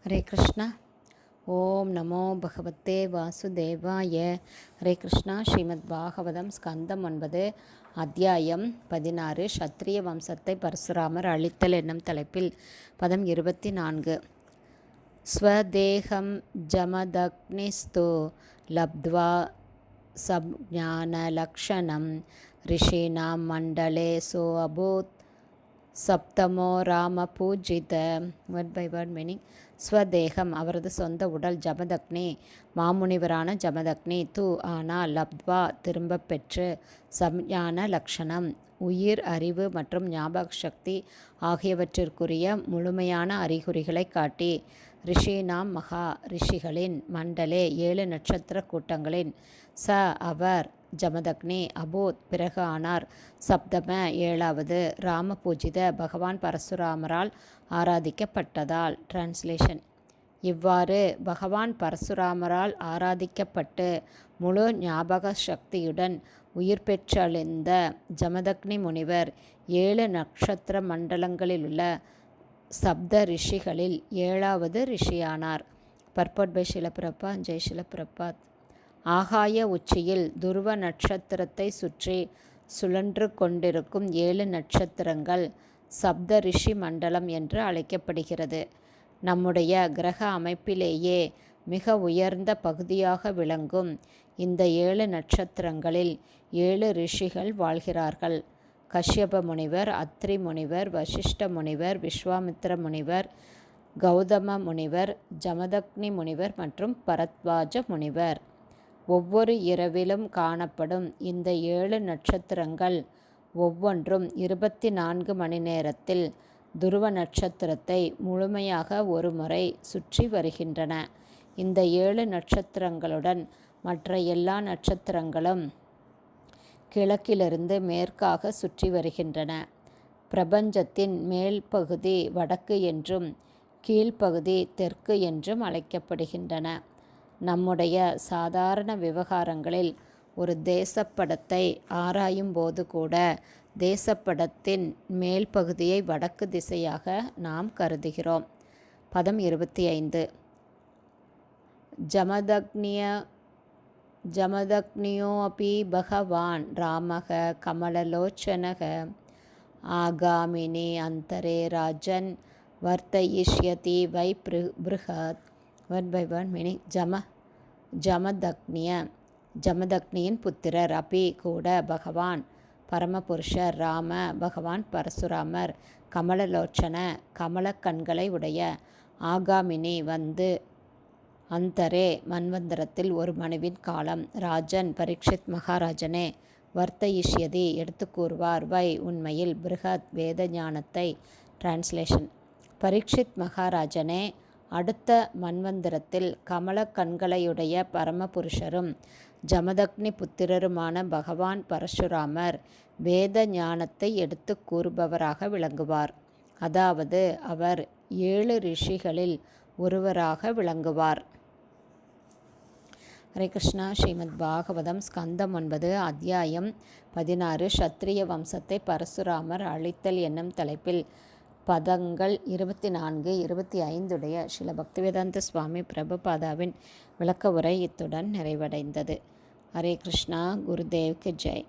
ஹரே கிருஷ்ணா. ஓம் நமோ பகவத்தே வாசுதேவாய. ஹரே கிருஷ்ணா. ஸ்ரீமத் பாகவதம் ஸ்கந்தம் 9 அத்தியாயம் 16 க்ஷத்ரிய வம்சத்தை பரசுராமர் அழித்தல் என்னும் தலைப்பில் பதம் 24. ஸ்வதேகம் ஜமதக்னிஸ்து லப்த்வா சப்ஞானலக்ஷணம் ரிஷீணாம் மண்டலே சோ அபூத் சப்தமோ ராம பூஜித. Word by word meaning. ஸ்வதேகம் அவரது சொந்த உடல், ஜமதக்னி மாமுனிவரான ஜமதக்னி, ஆனால் லப்த்வா திரும்ப பெற்று, சம்ஞான லக்ஷணம் உயிர், அறிவு மற்றும் ஞாபக சக்தி ஆகியவற்றிற்குரிய முழுமையான அறிகுறிகளை காட்டி, ரிஷினாம் மகா ரிஷிகளின், மண்டலே 7 நட்சத்திர கூட்டங்களின், அவர் ஜமதக்னி அபூத் பிறகு ஆனார், சப்தம 7வது ராம பூஜித பகவான் பரசுராமரால் ஆராதிக்கப்பட்டதால். டிரான்ஸ்லேஷன். இவ்வாறு பகவான் பரசுராமரால் ஆராதிக்கப்பட்டு முழு ஞாபக சக்தியுடன் உயிர் பெற்றழிந்த ஜமதக்னி முனிவர் 7 நட்சத்திர மண்டலங்களிலுள்ள சப்த ரிஷிகளில் 7வது ரிஷியானார். பர்பட் பை ஷில பிரபாத். ஜெய் ஷில பிரபாத். ஆகாய உச்சியில் துருவ நட்சத்திரத்தை சுற்றி சுழன்று கொண்டிருக்கும் 7 நட்சத்திரங்கள் சப்த ரிஷி மண்டலம் என்று அழைக்கப்படுகிறது. நம்முடைய கிரக அமைப்பிலேயே மிக உயர்ந்த பகுதியாக விளங்கும் இந்த 7 நட்சத்திரங்களில் 7 ரிஷிகள் வாழ்கிறார்கள். கஷ்யப முனிவர், அத்ரி முனிவர், வசிஷ்ட முனிவர், விஸ்வாமித்திர முனிவர், கௌதம முனிவர், ஜமதக்னி முனிவர் மற்றும் பரத்வாஜ முனிவர். ஒவ்வொரு இரவிலும் காணப்படும் இந்த 7 நட்சத்திரங்கள் ஒவ்வொன்றும் 24 மணி நேரத்தில் துருவ நட்சத்திரத்தை முழுமையாக ஒரு முறை சுற்றி வருகின்றன. இந்த 7 நட்சத்திரங்களுடன் மற்ற எல்லா நட்சத்திரங்களும் கிழக்கிலிருந்து மேற்காக சுற்றி வருகின்றன. பிரபஞ்சத்தின் மேல் பகுதி வடக்கு என்றும் கீழ்ப்பகுதி தெற்கு என்றும் அழைக்கப்படுகின்றன. நம்முடைய சாதாரண விவகாரங்களில் ஒரு தேசப்படத்தை ஆராயும் போது கூட தேசப்படத்தின் மேல் பகுதியை வடக்கு திசையாக நாம் கருதுகிறோம். பதம் 25. ஜமதக்னியோ அபி பகவான் ராமக கமலலோச்சனக ஆகாமினி அந்தரே ராஜன் வர்த்தயிஷ்யதி வை பிருஹத். Word by word meaning. ஜமதக்னியின் புத்திரர், அபி கூட, பகவான் பரமபுருஷர், ராம பகவான் பரசுராமர், கமலலோச்சன கமல கண்களை உடைய, ஆகாமினி வந்து, அந்தரே மன்வந்தரத்தில் ஒரு மனுவின் காலம், ராஜன் பரீட்சித் மகாராஜனே, வர்த்தயிஷ்யதி எடுத்து கூறுவார், வை உண்மையில், பிருஹத் வேத ஞானத்தை. டிரான்ஸ்லேஷன். பரீட்சித் மகாராஜனே, அடுத்த மன்வந்திரத்தில் கமல கண்களையுடைய பரமபுருஷரும் ஜமதக்னி புத்திரருமான பகவான் பரசுராமர் வேத ஞானத்தை எடுத்து கூறுபவராக விளங்குவார். அதாவது அவர் 7 ரிஷிகளில் ஒருவராக விளங்குவார். ஹரே கிருஷ்ணா. ஸ்ரீமத் பாகவதம் ஸ்கந்தம் 9 அத்தியாயம் 16 க்ஷத்ரிய வம்சத்தை பரசுராமர் அழித்தல் என்னும் தலைப்பில் பதங்கள் 24, 25 ஸ்ரீல பக்திவேதாந்த சுவாமி பிரபுபாதாவின் விளக்க உரை இத்துடன் நிறைவடைந்தது. ஹரே கிருஷ்ணா. குருதேவ்க்கு ஜெய்.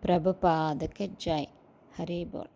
பிரபுபாதுக்கு ஜெய். ஹரே போல்.